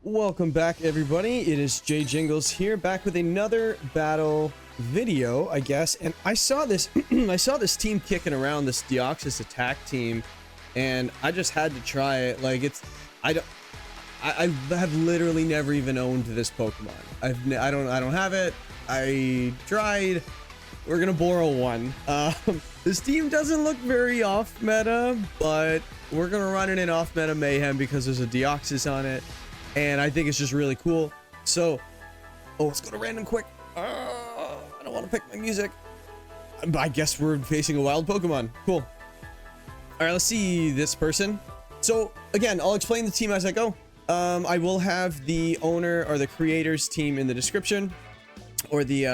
Welcome back, everybody. It is Jay Jingles here, back with another battle video, I guess. And I saw this, I saw this team kicking around, this Deoxys Attack team, and I just had to try it. Like, I have literally never even owned this Pokemon. I don't have it. I tried. We're gonna borrow one. This team doesn't look very off meta, but we're gonna run it in off meta Mayhem because there's a Deoxys on it. And I think it's just really cool. So, let's go to random quick. I don't want to pick my music. I guess we're facing a wild Pokemon. Cool. All right, let's see this person. So, again, I'll explain the team as I go. I will have the owner or the creator's team in the description, or the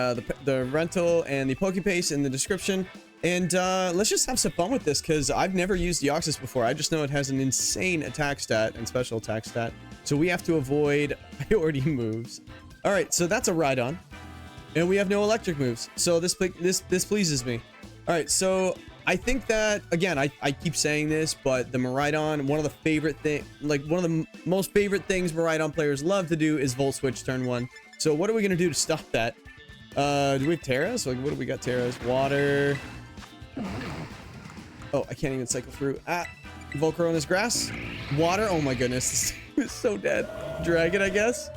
rental and the Pokepaste in the description. And let's just have some fun with this because I've never used Deoxys before. I just know it has an insane attack stat and special attack stat. So we have to avoid priority moves. All right, so that's a Rhydon. And we have no electric moves. So this pleases me. All right, so I think that, again, I keep saying this, but the Miraidon, one of the favorite thing, like one of the most favorite things Miraidon players love to do is Volt Switch turn 1. So what are we gonna do to stop that? Do we have Terras? Like, what do we got? Terras, water. Oh, I can't even cycle through. Volcarona's grass, water. Oh my goodness, this is so dead. Dragon, I guess.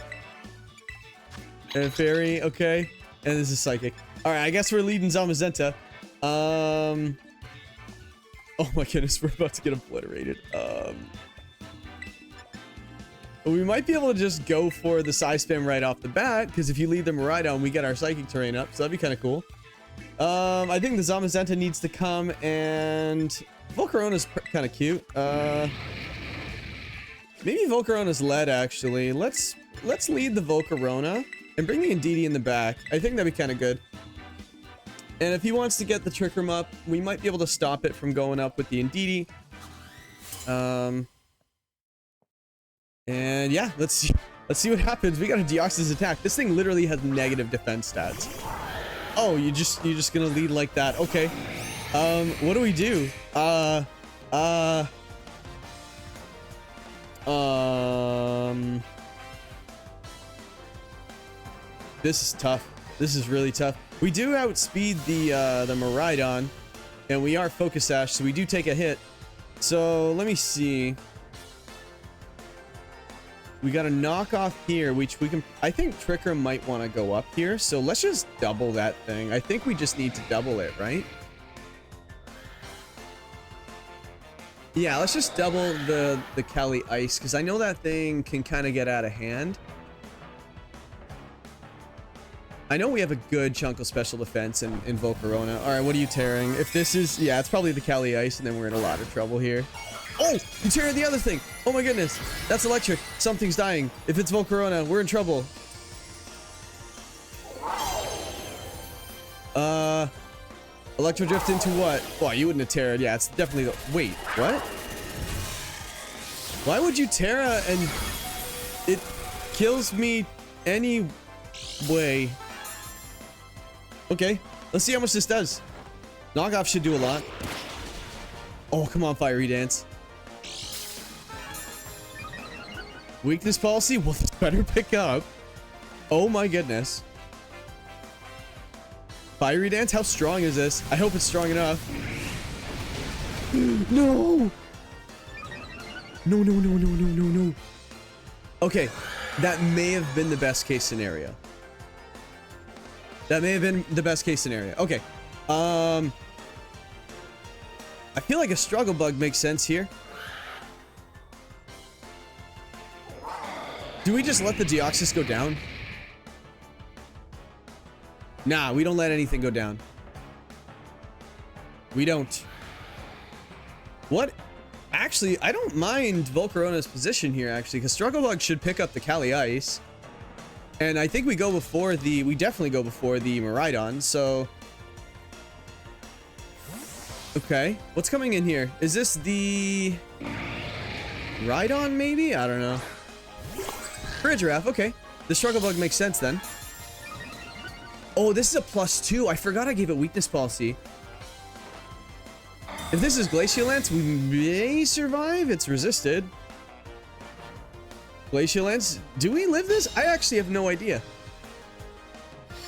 And fairy, okay. And this is psychic. All right, I guess we're leading Zamazenta. Oh my goodness, we're about to get obliterated. We might be able to just go for the side spam right off the bat, because if you lead the Miraidon, we get our psychic terrain up, so that'd be kind of cool. I think the Zamazenta needs to come, and Volcarona's kind of cute. Maybe Volcarona's lead, actually. Let's lead the Volcarona and bring the Indeedee in the back. I think that'd be kind of good. And if he wants to get the Trick Room up, we might be able to stop it from going up with the Indeedee. And yeah, let's see what happens. We got a Deoxys Attack. This thing literally has negative defense stats. Oh, you're just gonna lead like that. Okay. What do we do? This is tough. This is really tough. We do outspeed the Miraidon, and we are Focus Sash, so we do take a hit. So let me see. We got a knockoff here, which we can... I think Tricker might want to go up here, so let's just double that thing. I think we just need to double it, right? Yeah, let's just double the Cali Ice, because I know that thing can kind of get out of hand. I know we have a good chunk of special defense in Volcarona. All right, what are you tearing? If this is... Yeah, it's probably the Cali Ice, and then we're in a lot of trouble here. Oh, you tearing the other thing. Oh my goodness. That's electric. Something's dying. If it's Volcarona, we're in trouble. Electro Drift into what? Oh, you wouldn't have Terra. Yeah, it's definitely the... Wait, what? Why would you Terra and it kills me any way? Okay, let's see how much this does. Knockoff should do a lot. Oh, come on, Fiery Dance. Weakness policy? Well, this better pick up. Oh my goodness. Fiery Dance? How strong is this? I hope it's strong enough. No! No. Okay, that may have been the best case scenario. That may have been the best case scenario. Okay. I feel like a Struggle Bug makes sense here. Do we just let the Deoxys go down? Nah, we don't let anything go down. We don't. What? Actually, I don't mind Volcarona's position here, actually, because Struggle Bug should pick up the Cali Ice. And I think we go before the... We definitely go before the Miraidon, so... Okay, what's coming in here? Is this the... Rhydon, maybe? I don't know. For a Giraffe, okay. The Struggle Bug makes sense, then. Oh, this is a +2. I forgot I gave it weakness policy. If this is Glacial Lance, we may survive. It's resisted. Glacial Lance. Do we live this? I actually have no idea.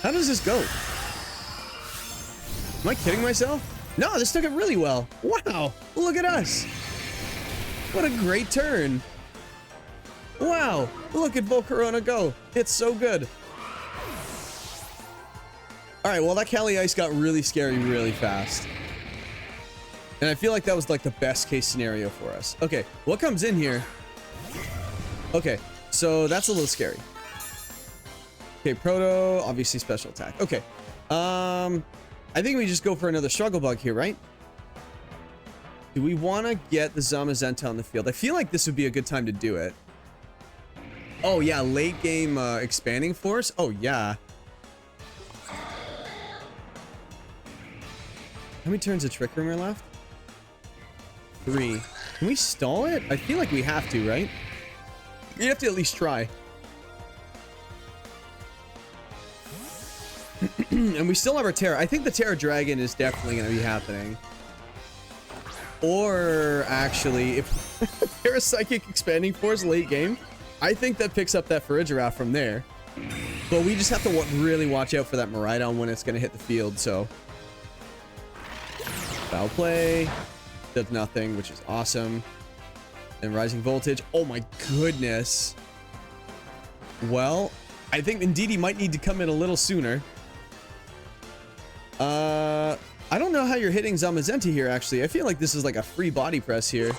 How does this go? Am I kidding myself? No, this took it really well. Wow, look at us. What a great turn. Wow, look at Volcarona go. It's so good. All right, well, that Cali Ice got really scary really fast. And I feel like that was like the best case scenario for us. Okay, what comes in here? Okay, so that's a little scary. Okay, Proto, obviously special attack. Okay, I think we just go for another Struggle Bug here, right? Do we want to get the Zamazenta on the field? I feel like this would be a good time to do it. Oh, yeah, late game Expanding Force. Oh, yeah. How many turns of Trick Room are left? 3. Can we stall it? I feel like we have to, right? We have to at least try. And we still have our Terra. I think the Terra Dragon is definitely going to be happening. Or actually, if Terra Psychic Expanding Force late game, I think that picks up that Farigiraf from there. But we just have to really watch out for that Miraidon when it's going to hit the field, so. Foul play. Does nothing, which is awesome. And Rising Voltage. Oh my goodness. Well, I think Indeedee might need to come in a little sooner. I don't know how you're hitting Zamazenta here, actually. I feel like this is like a free body press here.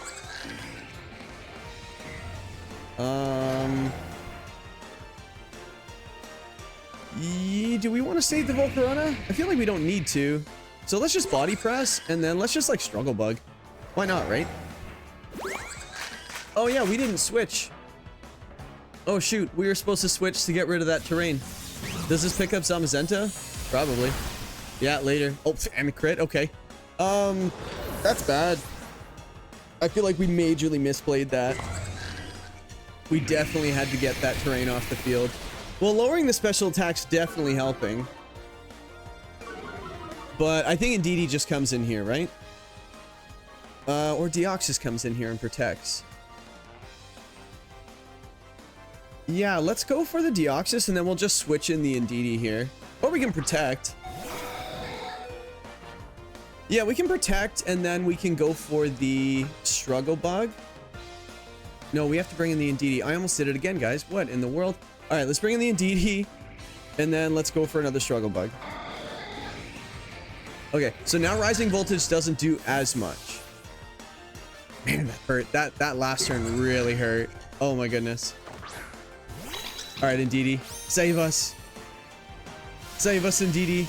Do we want to save the Volcarona? I feel like we don't need to. So let's just body press, and then let's just like Struggle Bug. Why not, right? Oh yeah, we didn't switch. Oh shoot, we were supposed to switch to get rid of that terrain. Does this pick up Zamazenta? Probably. Yeah, later. Oh, and a crit. Okay. That's bad. I feel like we majorly misplayed that. We definitely had to get that terrain off the field. Well, lowering the special attack's definitely helping. But I think Indeedee just comes in here, right? Or Deoxys comes in here and protects. Yeah, let's go for the Deoxys, and then we'll just switch in the Indeedee here. Or we can protect. Yeah, we can protect, and then we can go for the Struggle Bug. No, we have to bring in the Indeedee. I almost did it again, guys. What in the world? All right, let's bring in the Indeedee, and then let's go for another Struggle Bug. Okay, so now Rising Voltage doesn't do as much. Man, that hurt. That last turn really hurt. Oh my goodness. All right, Indeedee, save us. Save us, Indeedee.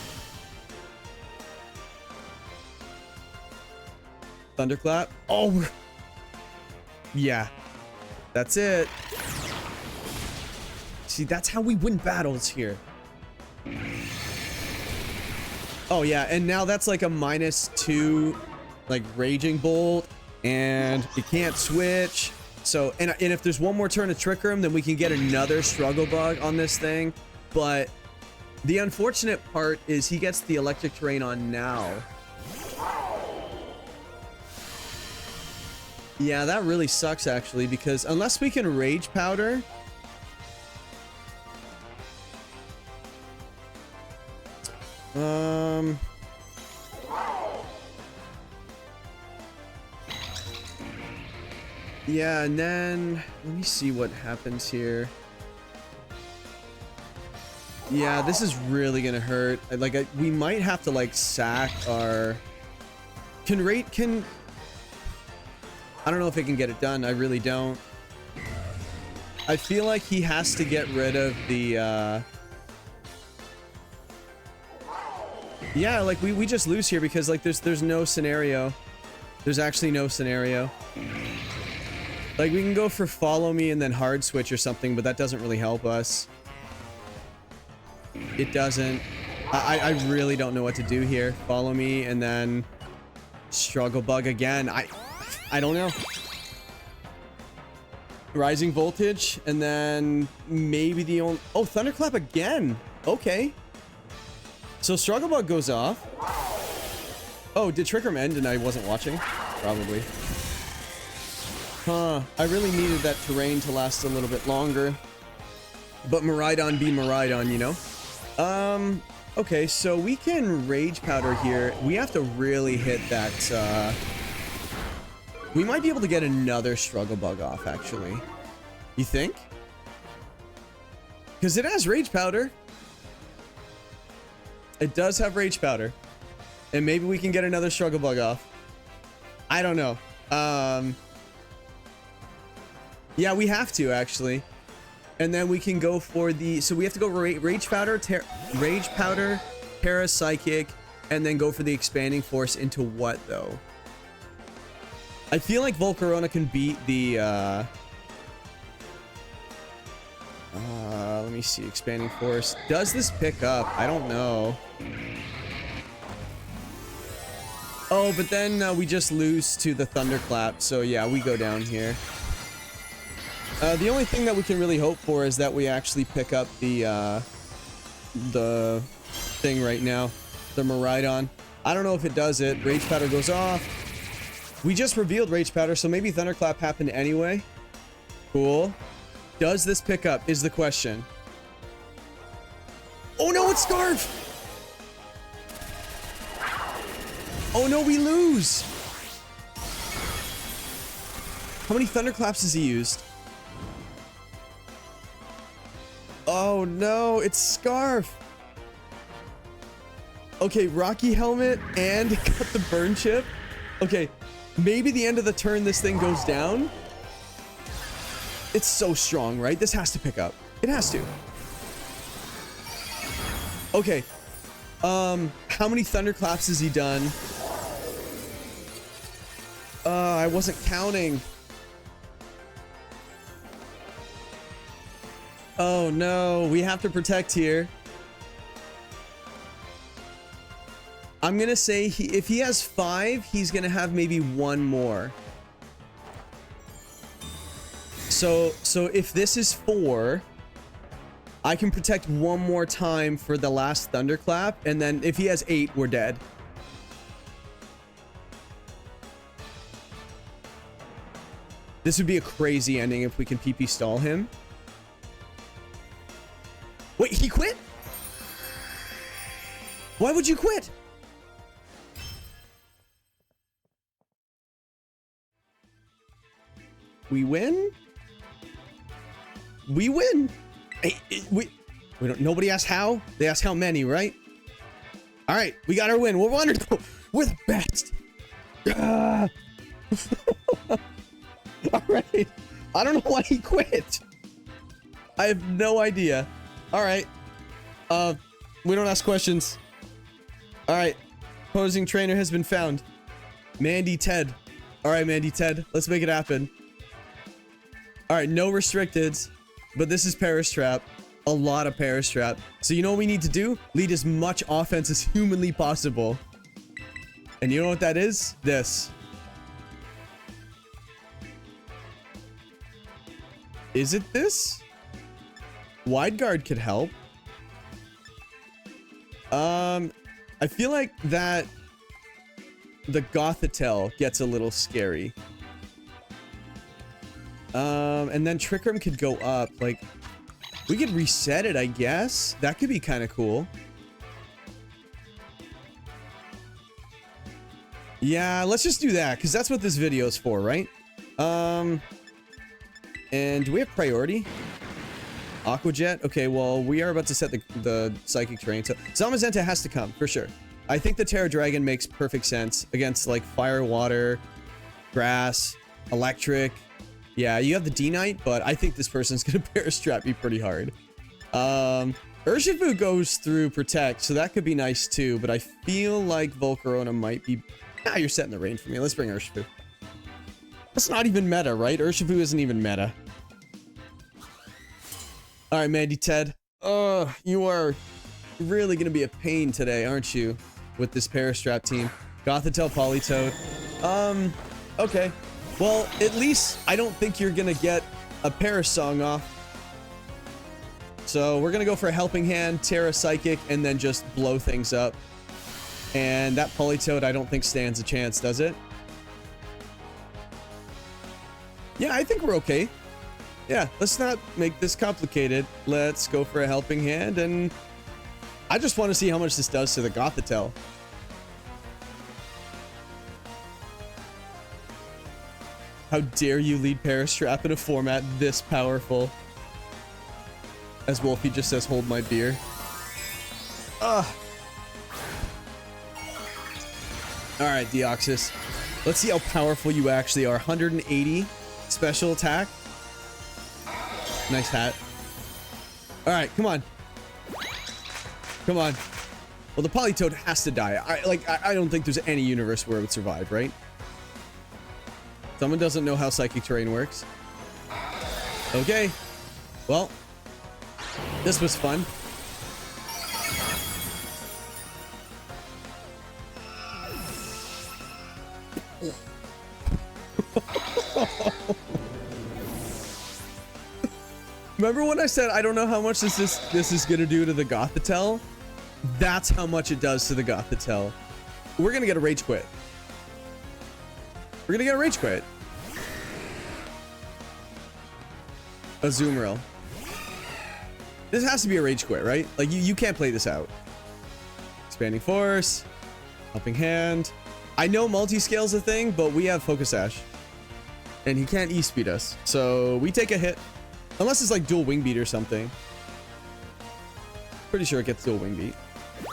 Thunderclap. Oh. Yeah. That's it. See, that's how we win battles here. Oh, yeah. And now that's like a -2, like, Raging Bolt. And you can't switch. So, and if there's one more turn of Trick Room, then we can get another Struggle Bug on this thing. But the unfortunate part is he gets the Electric Terrain on now. Yeah, that really sucks, actually, because unless we can Rage Powder... Yeah, and then... Let me see what happens here. Yeah, this is really gonna hurt. We might have to, like, sack our... I don't know if it can get it done. I really don't. I feel like he has to get rid of the, Yeah, like, we just lose here because, like, there's no scenario. There's actually no scenario. Like, we can go for Follow Me and then Hard Switch or something, but that doesn't really help us. It doesn't. I really don't know what to do here. Follow Me and then Struggle Bug again. I don't know. Rising Voltage, and then maybe the only... Oh, Thunderclap again. Okay. So Struggle Bug goes off. Oh, did Trick Room end and I wasn't watching? Probably. Huh, I really needed that terrain to last a little bit longer. But Miraidon be Miraidon, you know? Okay, so we can Rage Powder here. We have to really hit that, we might be able to get another Struggle Bug off, actually. You think? Because it has Rage Powder. It does have Rage Powder. And maybe we can get another Struggle Bug off. I don't know. Yeah, we have to, actually. And then we can go for the... So we have to go Rage Powder, Parapsychic, and then go for the Expanding Force into what, though? I feel like Volcarona can beat the... let me see. Expanding Force. Does this pick up? I don't know. Oh, but then we just lose to the Thunderclap. So yeah, we go down here. The only thing that we can really hope for is that we actually pick up the thing right now. The Miraidon. I don't know if it does it. Rage Powder goes off. We just revealed Rage Powder, so maybe Thunderclap happened anyway. Cool. Does this pick up is the question. Oh no, it's Scarf! Oh no, we lose! How many Thunderclaps has he used? Oh no, it's Scarf! Okay, Rocky Helmet and it got the Burn Chip. Okay, maybe the end of the turn this thing goes down. It's so strong, right? This has to pick up. It has to. Okay. How many Thunderclaps has he done? I wasn't counting. Oh no, we have to protect here. I'm gonna say if he has 5, he's gonna have maybe 1 more. So if this is 4, I can protect 1 more time for the last Thunderclap, and then if he has 8, we're dead. This would be a crazy ending if we can PP stall him. Wait, he quit? Why would you quit? We win? We win. Hey, we don't. Nobody asked how. They asked how many, right? All right, we got our win. We're wonderful. We're the best. All right. I don't know why he quit. I have no idea. All right. We don't ask questions. All right. Opposing trainer has been found. Mandy Ted. All right, Mandy Ted. Let's make it happen. All right, no restricteds. But this is Paris Trap. A lot of Paris Trap. So you know what we need to do? Lead as much offense as humanly possible. And you know what that is? This. Is it this? Wide Guard could help. I feel like that the Gothitelle gets a little scary. And then Trick Room could go up. Like, we could reset it, I guess. That could be kind of cool. Yeah, let's just do that, because that's what this video is for, right? And do we have priority? Aqua Jet? Okay, well, we are about to set the Psychic Terrain. So Zamazenta has to come, for sure. I think the Terra Dragon makes perfect sense against, like, Fire, Water, Grass, Electric. Yeah, you have the D-Knight, but I think this person's gonna Paris Trap me pretty hard. Urshifu goes through Protect, so that could be nice too, but I feel like Volcarona might be... Ah, you're setting the rain for me. Let's bring Urshifu. That's not even meta, right? Urshifu isn't even meta. Alright, Mandy Ted. You are really gonna be a pain today, aren't you? With this Paris Trap team. Gothitelle, Politoed. Okay. Well, at least I don't think you're gonna get a Paris song off. So we're gonna go for a Helping Hand, Terra Psychic, and then just blow things up. And that Politoed I don't think stands a chance, does it? Yeah, I think we're okay. Yeah, let's not make this complicated. Let's go for a helping hand, and I just want to see how much this does to the Gothitelle. How dare you lead Parastrap in a format this powerful? As Wolfie just says, hold my beer. Ugh. Alright, Deoxys. Let's see how powerful you actually are. 180 special attack. Nice hat. Alright, come on. Come on. Well, the Politoed has to die. I don't think there's any universe where it would survive, right? Someone doesn't know how Psychic Terrain works. Okay. Well, this was fun. Remember when I said I don't know how much this is gonna do to the Gothitelle? That's how much it does to the Gothitelle. We're gonna get a rage quit. We're gonna get a rage quit. Azumarill. This has to be a rage quit, right? Like you can't play this out. Expanding Force, Helping Hand. I know multi-scale's a thing, but we have Focus Sash. And he can't E-speed us. So we take a hit. Unless it's like dual wing beat or something. Pretty sure it gets dual wing beat.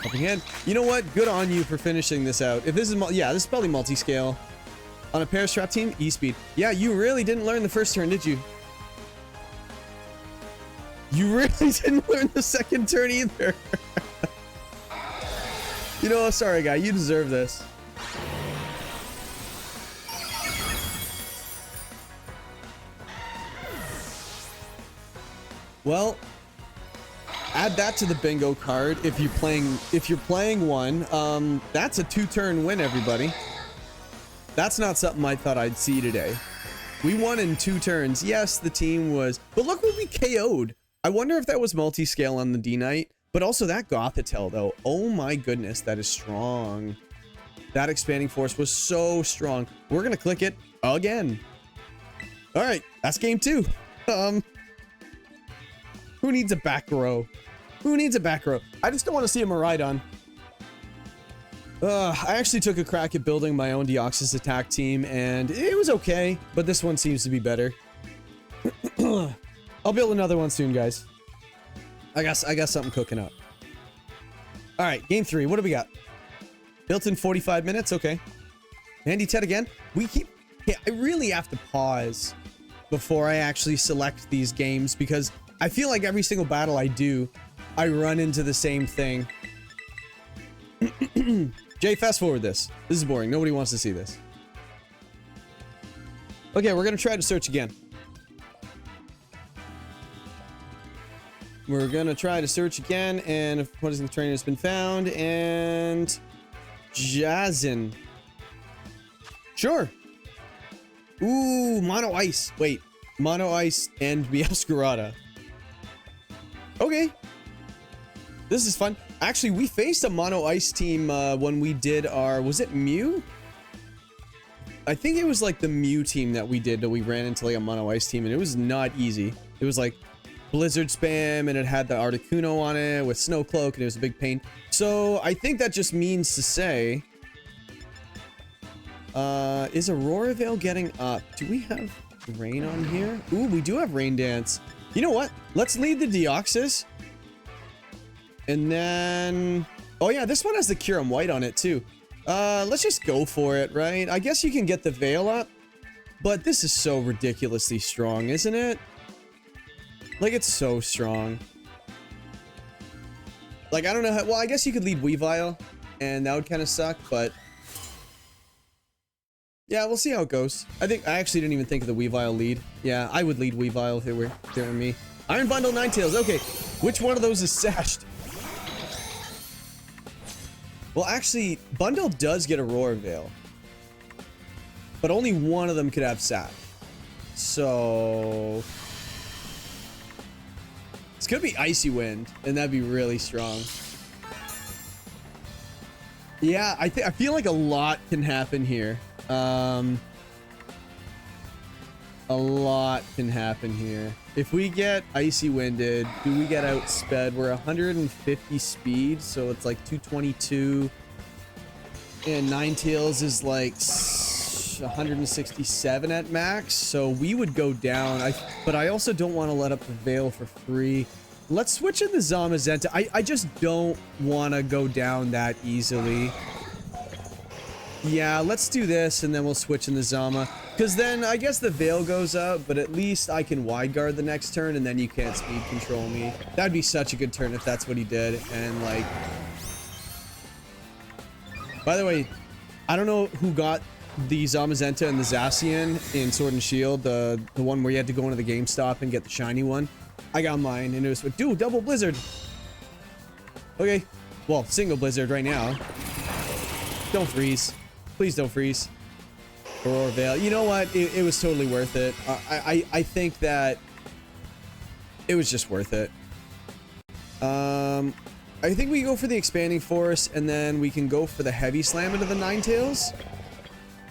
Helping Hand. You know what? Good on you for finishing this out. If this is, yeah, this is probably multi-scale. On a Parastrap team, E-speed. Yeah, you really didn't learn the first turn, did you? You really didn't learn the second turn either. You know, sorry guy, you deserve this. Well, add that to the bingo card if you're playing one. That's a 2-turn win, everybody. That's not something I thought I'd see today. We won in 2 turns. Yes, the team was, but look what we KO'd. I wonder if that was multi-scale on the D-Knight, but also that Gothitelle though. Oh my goodness, that is strong. That Expanding Force was so strong. We're gonna click it again. All right, that's game 2. Who needs a back row? Who needs a back row? I just don't want to see a Miraidon. I actually took a crack at building my own Deoxys Attack team, and it was okay, but this one seems to be better. I'll build another one soon, guys. I got something cooking up. All right, game 3. What do we got? Built in 45 minutes. Okay. Andy Ted again. I really have to pause before I actually select these games because I feel like every single battle I do, I run into the same thing. Jay, fast forward this. This is boring. Nobody wants to see this. Okay, we're gonna try to search again. We're gonna try to search again, and if what is the trainer has been found, and Jazin. Sure. Ooh, Mono Ice. Wait, Mono Ice and Meowscarada. Okay. This is fun. Actually, we faced a Mono Ice team when we did our, was it Mew? I think it was like the Mew team that we did that we ran into like a Mono Ice team, and it was not easy. It was like Blizzard spam, and it had the Articuno on it with Snow Cloak, and it was a big pain. So I think that just means to say, is Aurora Veil getting up? Do we have rain on here? Ooh, we do have Rain Dance. You know what? Let's lead the Deoxys. And then, oh yeah, this one has the Kyurem White on it too. Let's just go for it, right? I guess you can get the Veil up, but this is so ridiculously strong, isn't it? Like, it's so strong. Like, I don't know how, well, I guess you could lead Weavile, and that would kind of suck, but yeah, we'll see how it goes. I actually didn't even think of the Weavile lead. Yeah, I would lead Weavile if it were me. Iron Bundle, Ninetales. Okay, which one of those is sashed? Well, actually, Bundle does get Aurora Veil, but only one of them could have Sap. So it's gonna be Icy Wind, and that'd be really strong. Yeah, I feel like a lot can happen here. A lot can happen here. If we get Icy Winded, do we get outsped? We're 150 speed, so it's like 222. And Ninetales is like 167 at max, so we would go down. But I also don't want to let up the Veil for free. Let's switch in the Zamazenta. I just don't want to go down that easily. Yeah, let's do this, and then we'll switch in the Zama. Because then, I guess the Veil goes up, but at least I can wide guard the next turn, and then you can't speed control me. That'd be such a good turn if that's what he did. And, like... By the way, I don't know who got the Zamazenta and the Zacian in Sword and Shield, the one where you had to go into the GameStop and get the shiny one. I got mine, and it was, dude, double Blizzard. Okay, well, single Blizzard right now. Don't freeze. Please don't freeze. Aurora Veil. You know what? It was totally worth it. I think that it was just worth it. I think we go for the Expanding Force, and then we can go for the Heavy Slam into the Ninetales.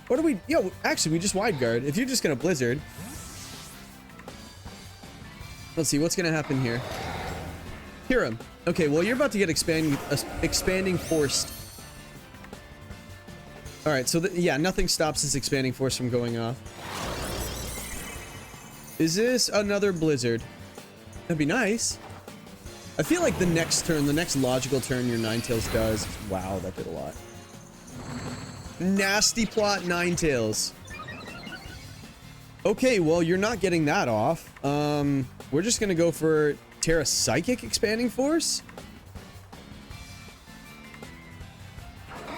What do we... Yo, actually, we just Wide Guard. If you're just going to Blizzard... Let's see, what's going to happen here? Hear him. Okay, well, you're about to get Expanding Forced. Alright, so yeah, nothing stops this Expanding Force from going off. Is this another Blizzard? That'd be nice. I feel like the next turn, the next logical turn your Ninetales does... Wow, that did a lot. Nasty plot Ninetales. Okay, well, you're not getting that off. We're just gonna go for Terra Psychic Expanding Force?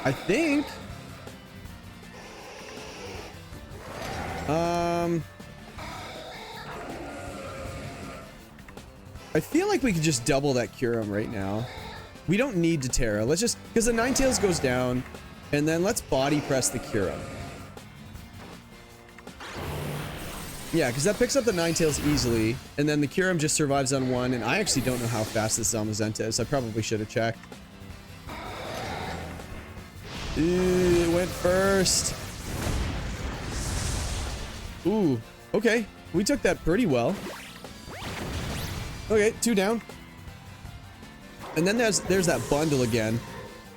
I think. I feel like we could just double that Kyurem right now. We don't need to Terra. Let's just... Because the Ninetales goes down, and then let's body press the Kyurem. Yeah, because that picks up the Ninetales easily, and then the Kyurem just survives on one, and I actually don't know how fast this Zamazenta is. I probably should have checked. Ooh, it went first. Ooh, okay. We took that pretty well. Okay, 2 down. And then there's that bundle again.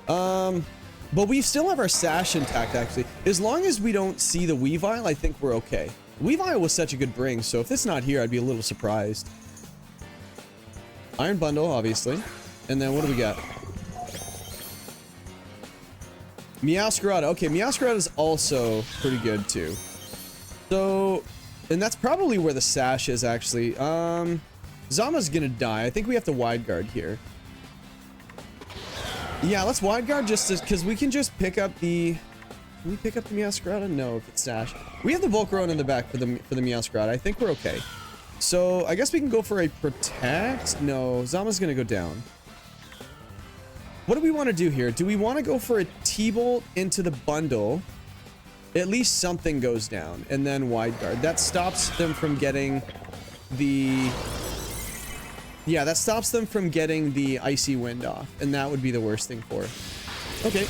But we still have our Sash intact, actually. As long as we don't see the Weavile, I think we're okay. Weavile was such a good bring, so if it's not here, I'd be a little surprised. Iron Bundle, obviously. And then what do we got? Meowscarada. Okay, Meowscarada is also pretty good, too. So, and that's probably where the Sash is, actually. Zama's gonna die. I think we have to Wide Guard here. Yeah, let's Wide Guard just because we can just pick up the... Can we pick up the Meowscarada? No, if it's Sash. We have the Volcarona in the back for the Meowscarada. I think we're okay. So, I guess we can go for a Protect? No, Zama's gonna go down. What do we want to do here? Do we want to go for a T-Bolt into the bundle? At least something goes down, and then Wide Guard. That stops them from getting the... Yeah, that stops them from getting the Icy Wind off, and that would be the worst thing for it. Okay.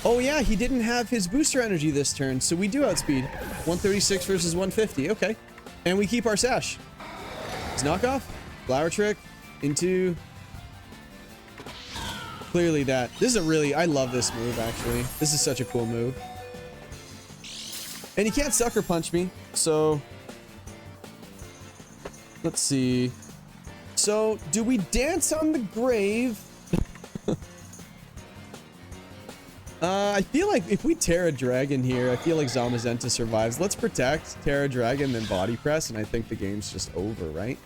Oh yeah, he didn't have his booster energy this turn, so we do outspeed. 136 versus 150, okay. And we keep our Sash. It's knockoff, Flower Trick, into... Clearly that. This is a really... I love this move, actually. This is such a cool move. And he can't Sucker Punch me, so... Let's see... So, do we dance on the grave? I feel like if we Terra Dragon here, I feel like Zamazenta survives. Let's protect, Terra Dragon, then Body Press, and I think the game's just over, right?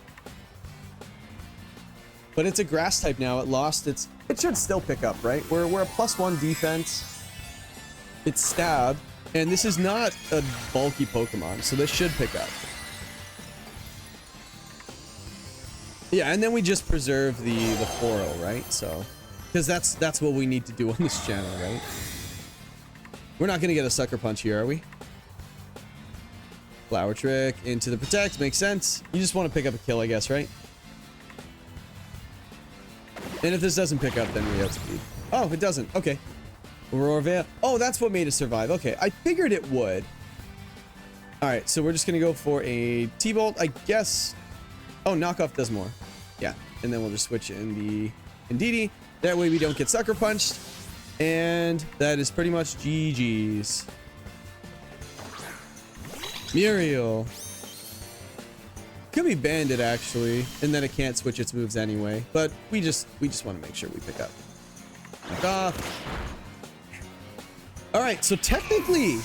But it's a grass type now. It lost its... It should still pick up, right? We're a +1 defense. It's Stab, and this is not a bulky Pokemon, so this should pick up. Yeah, and then we just preserve the 4-0, right? So, because that's what we need to do on this channel, right? We're not gonna get a Sucker Punch here, are we? Flower Trick into the Protect, makes sense. You just want to pick up a kill, I guess, right? And if this doesn't pick up, then we outspeed. Oh, it doesn't. Okay. Aurora Veil. Oh, that's what made it survive. Okay, I figured it would. All right, so we're just gonna go for a T-Bolt, I guess. Oh, knockoff does more. Yeah, and then we'll just switch in the Indeedee. That way we don't get sucker punched. And that is pretty much GG's. Muriel. Could be Bandit actually, and then it can't switch its moves anyway. But we just want to make sure we pick up. Knock off. All right, so technically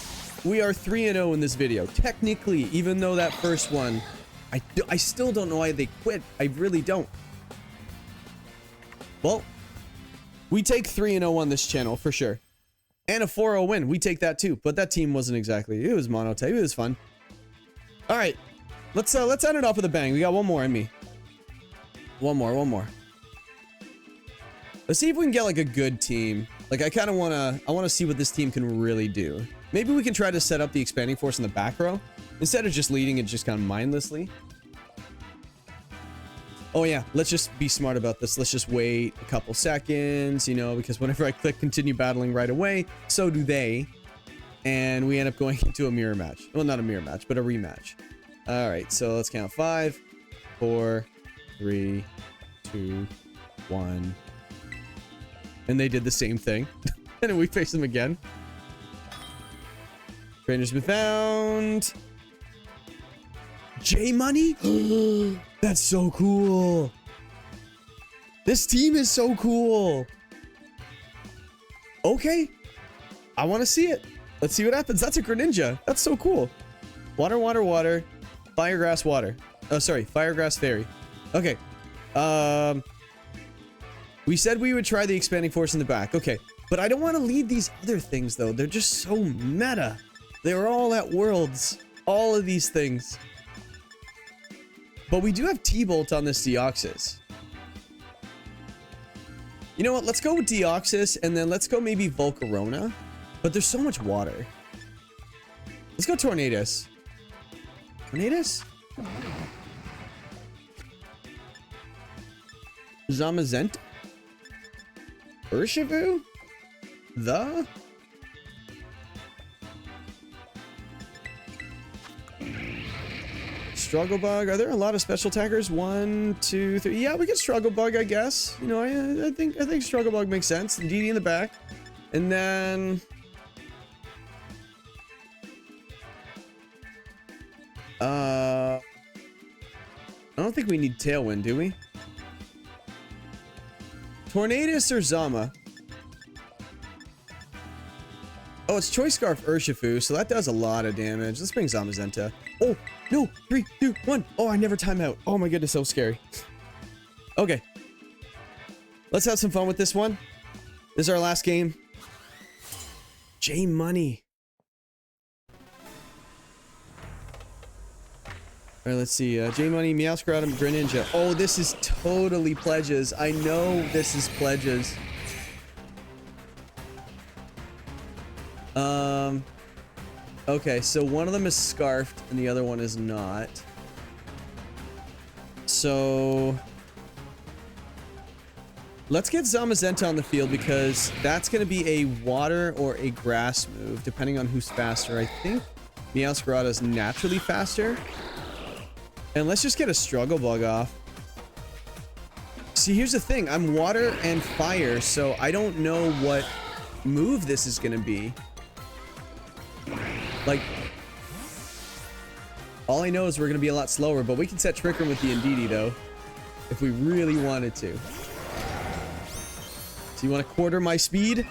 we are 3-0 in this video. Technically, even though that first one, I still don't know why they quit. I really don't. Well, we take 3-0 on this channel for sure. And a 4-0 win. We take that too. But that team wasn't exactly, it was monotype. It was fun. All right. Let's end it off with a bang. We got one more in me. One more. Let's see if we can get like a good team. Like I kind of want to see what this team can really do. Maybe we can try to set up the expanding force in the back row instead of just leading it just kind of mindlessly. Oh yeah, let's just be smart about this. Let's just wait a couple seconds, you know, because whenever I click continue battling right away, so do they. And we end up going into a mirror match. Well, not a mirror match, but a rematch. All right, so let's count 5, 4, 3, 2, 1. And they did the same thing. And then we face them again. Trainer's been found. J-Money? That's so cool. This team is so cool. Okay. I want to see it. Let's see what happens. That's a Greninja. That's so cool. Water, water, water. Fire, grass, water. Oh, sorry. Fire, grass, fairy. Okay. We said we would try the expanding force in the back. Okay. But I don't want to lead these other things, though. They're just so meta. They're all at Worlds. All of these things. But we do have T-Bolt on this Deoxys. You know what? Let's go with Deoxys, and then let's go maybe Volcarona. But there's so much water. Let's go Tornadus. Tornadus? Zamazenta? Urshifu? The? Struggle Bug. Are there a lot of special attackers? 1, 2, 3. Yeah, we get Struggle Bug, I guess. You know, I think Struggle Bug makes sense. DD in the back. And then I don't think we need Tailwind, do we? Tornadus or Zama? Oh, it's Choice Scarf Urshifu, so that does a lot of damage. Let's bring Zamazenta. Oh, no. 3, 2, 1. Oh, I never time out. Oh my goodness, so scary. Okay. Let's have some fun with this one. This is our last game. J-Money. All right, let's see. J-Money, Meowscarada, Greninja. Oh, this is totally pledges. I know this is pledges. Okay, so one of them is scarfed and the other one is not. So let's get Zamazenta on the field because that's going to be a water or a grass move, depending on who's faster. I think Meowscarada is naturally faster. And let's just get a Struggle Bug off. See, here's the thing. I'm water and fire, so I don't know what move this is going to be. Like, all I know is we're going to be a lot slower, but we can set Trick Room with the Indeedee, though, if we really wanted to. So you want to quarter my speed?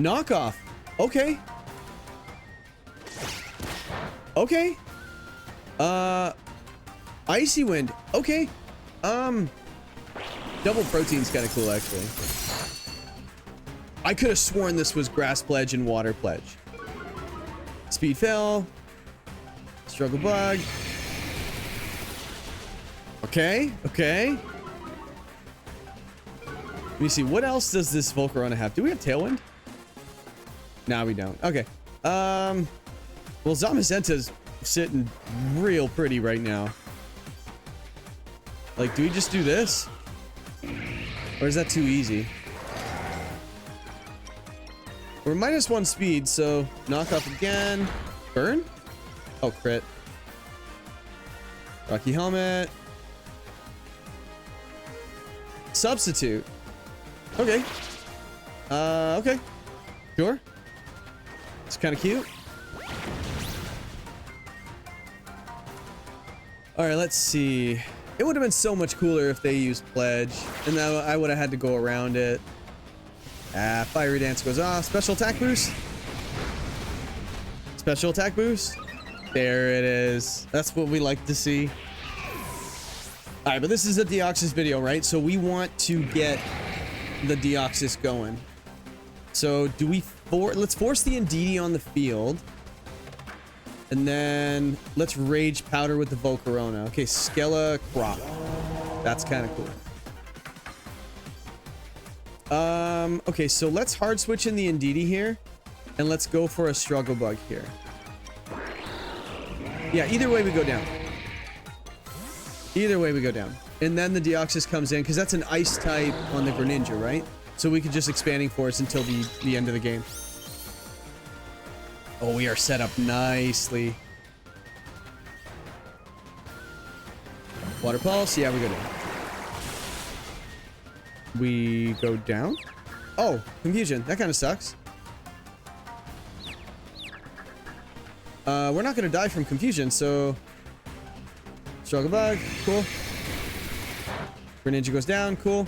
Knockoff. Okay. Okay. Icy Wind. Okay. Double Protein's kind of cool, actually. I could have sworn this was Grass Pledge and Water Pledge. Speed Fail. Struggle Bug. Okay. Okay. Let me see. What else does this Volcarona have? Do we have Tailwind? No, we don't. Okay. Well, Zamazenta's sitting real pretty right now. Like, do we just do this? Or is that too easy? We're -1 speed, so knock off again. Burn? Oh, crit. Rocky helmet. Substitute. Okay. Okay. Sure. It's kind of cute. All right, let's see. It would have been so much cooler if they used Pledge, and then I would have had to go around it. Fiery Dance goes off. Special attack boost. Special attack boost. There it is. That's what we like to see. All right, but this is a Deoxys video, right? So we want to get the Deoxys going. So do we let's force the Indeedee on the field. And then let's Rage Powder with the Volcarona. Okay, Skella Crop. That's kind of cool. Okay, so let's hard switch in the Indeedee here. And let's go for a Struggle Bug here. Yeah, either way we go down. Either way we go down. And then the Deoxys comes in, because that's an Ice type on the Greninja, right? So we could just Expanding Force until the end of the game. Oh, we are set up nicely. Water Pulse. Yeah, we go down. We go down? Oh, Confusion. That kind of sucks. We're not going to die from Confusion, so... Struggle Bug. Cool. Greninja goes down. Cool.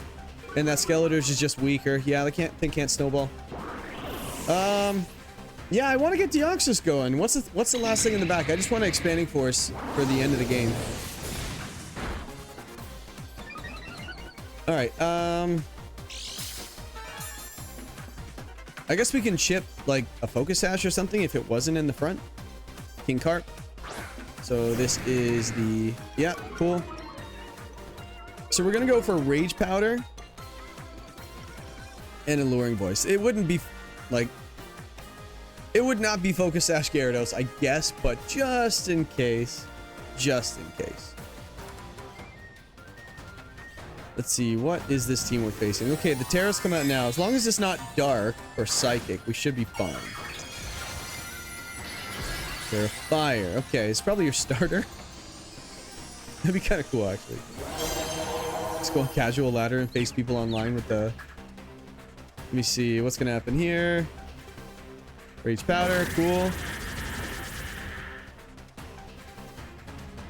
And that Skeletor's is just weaker. Yeah, they can't snowball. Yeah, I want to get Deoxys going. What's the last thing in the back? I just want an Expanding Force for the end of the game. All right. I guess we can chip like a Focus Sash or something if it wasn't in the front. King Carp. So this is the... Yeah, cool. So we're going to go for Rage Powder and Alluring Voice. It wouldn't be like... It would not be Focus Sash Gyarados, I guess, but just in case. Just in case. Let's see, what is this team we're facing? Okay, the Terras come out now. As long as it's not Dark or Psychic, we should be fine. They're Fire. Okay, it's probably your starter. That'd be kind of cool, actually. Let's go on Casual Ladder and face people online with the... Let me see, what's going to happen here? Rage Powder, cool.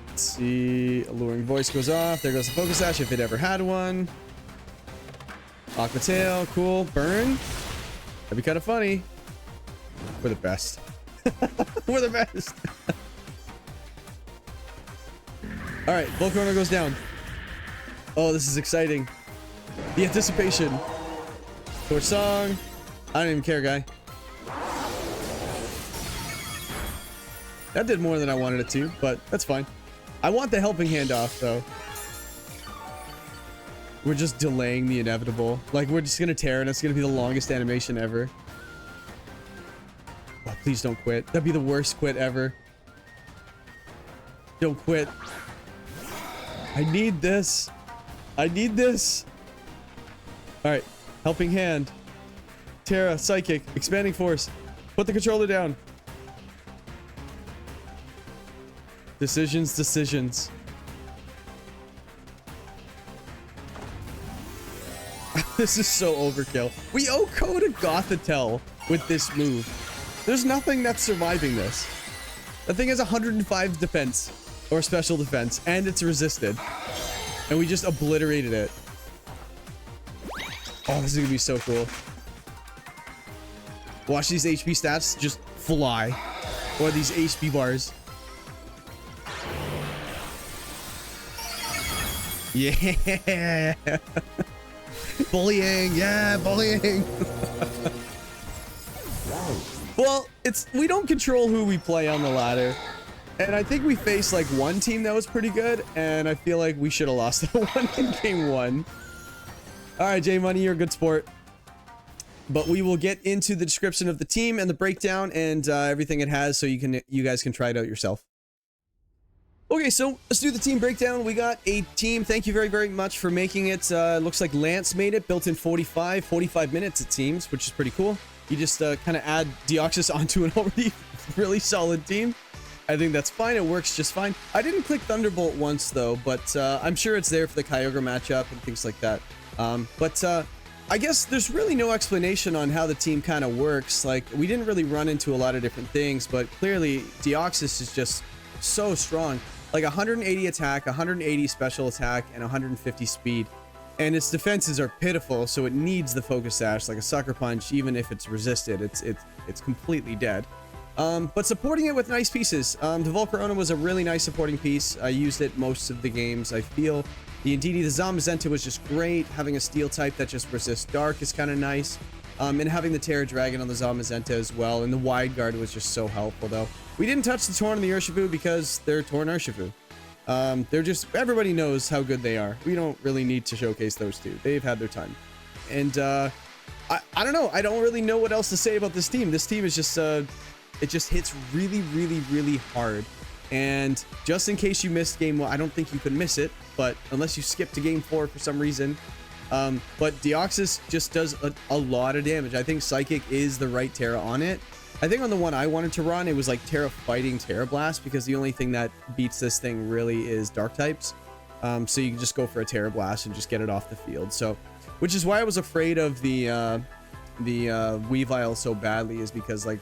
Let's see. Alluring Voice goes off. There goes the Focus Sash if it ever had one. Aqua Tail, cool. Burn. That'd be kind of funny. We're the best. We're the best. All right, Volcarona goes down. Oh, this is exciting. The anticipation. Torch Song. I don't even care, guy. That did more than I wanted it to, but that's fine. I want the Helping Hand off, though. We're just delaying the inevitable. Like, we're just gonna tear, and it's gonna be the longest animation ever. Oh, please don't quit. That'd be the worst quit ever. Don't quit. I need this. I need this. All right. Helping Hand. Terra, Psychic, Expanding Force. Put the controller down. Decisions, decisions. This is so overkill. We owe Coda Gothitelle with this move. There's nothing that's surviving this. That thing has 105 defense or special defense, and it's resisted. And we just obliterated it. Oh, this is gonna be so cool. Watch these HP stats just fly. Or these HP bars. Yeah. Bullying. Yeah, bullying. Well, we don't control who we play on the ladder. And I think we faced like one team that was pretty good, and I feel like we should have lost that one in game 1. All right, J Money, you're a good sport. But we will get into the description of the team and the breakdown and everything it has, so you guys can try it out yourself. Okay, so let's do the team breakdown. We got a team. Thank you very, very much for making it. Looks like Lance made it. Built in 45 minutes, it seems, which is pretty cool. you just kind of add Deoxys onto an already really solid team. I think that's fine. It works just fine. I didn't click Thunderbolt once though, but I'm sure it's there for the Kyogre matchup and things like that. I guess there's really no explanation on how the team kind of works. Like, we didn't really run into a lot of different things, but clearly Deoxys is just so strong. Like 180 attack, 180 special attack, and 150 speed. And its defenses are pitiful, so it needs the Focus Sash, like a Sucker Punch. Even if it's resisted, it's completely dead. But supporting it with nice pieces. The Volcarona was a really nice supporting piece. I used it most of the games, I feel. The Indeedee, the Zamazenta was just great. Having a steel type that just resists dark is kind of nice. And having the Terra Dragon on the Zamazenta as well. And the Wide Guard was just so helpful, though. We didn't touch the Torn and the Urshifu because they're Torn Urshifu. They're just, everybody knows how good they are. We don't really need to showcase those two. They've had their time. And I don't know. I don't really know what else to say about this team. This team is just, it just hits really, really, really hard. And just in case you missed game 1, I don't think you could miss it, but unless you skip to game 4 for some reason. But Deoxys just does a lot of damage. I think Psychic is the right Terra on it. I think on the one I wanted to run, it was like Terra fighting Terra Blast, because the only thing that beats this thing really is Dark types. So you can just go for a Terra Blast and just get it off the field. So, which is why I was afraid of the Weavile so badly, is because like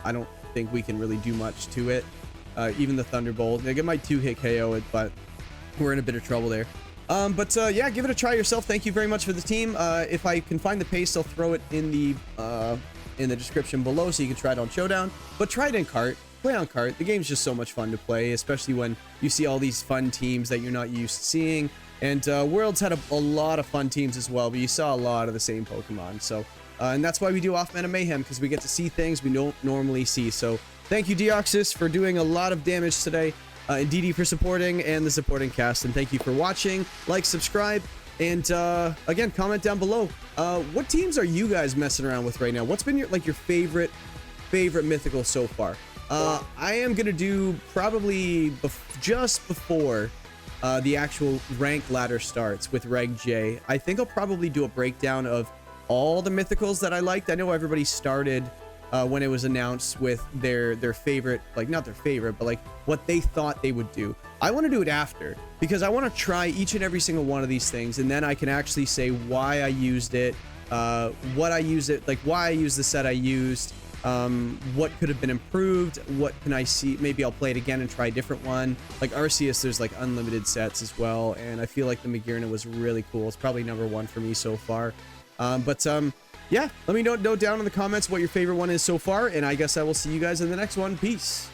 I don't think we can really do much to it. Even the Thunderbolt, like, it might 2-hit KO it, but we're in a bit of trouble there. Yeah, give it a try yourself. Thank you very much for the team. If I can find the paste, I'll throw it in the description below so you can try it on Showdown. But try it in cart. Play on cart. The game's just so much fun to play, especially when you see all these fun teams that you're not used to seeing. And Worlds had a lot of fun teams as well, but you saw a lot of the same Pokemon. So, and that's why we do Off-Meta Mayhem, because we get to see things we don't normally see. So thank you, Deoxys, for doing a lot of damage today. Indeedee for supporting, and the supporting cast. And thank you for watching. Like, subscribe, and again, comment down below. What teams are you guys messing around with right now? What's been your favorite mythical so far? I am gonna do probably just before the actual rank ladder starts with Reg J. I think I'll probably do a breakdown of all the mythicals that I liked. I know everybody started when it was announced with their favorite, like, not their favorite, but like what they thought they would do. I want to do it after, because I want to try each and every single one of these things, and then I can actually say why I used it, what I used it, like why I used the set I used, what could have been improved, what can I see, maybe I'll play it again and try a different one. Like Arceus, there's like unlimited sets as well, and I feel like the Magearna was really cool. It's probably #1 for me so far. Yeah, let me know down in the comments what your favorite one is so far, and I guess I will see you guys in the next one. Peace.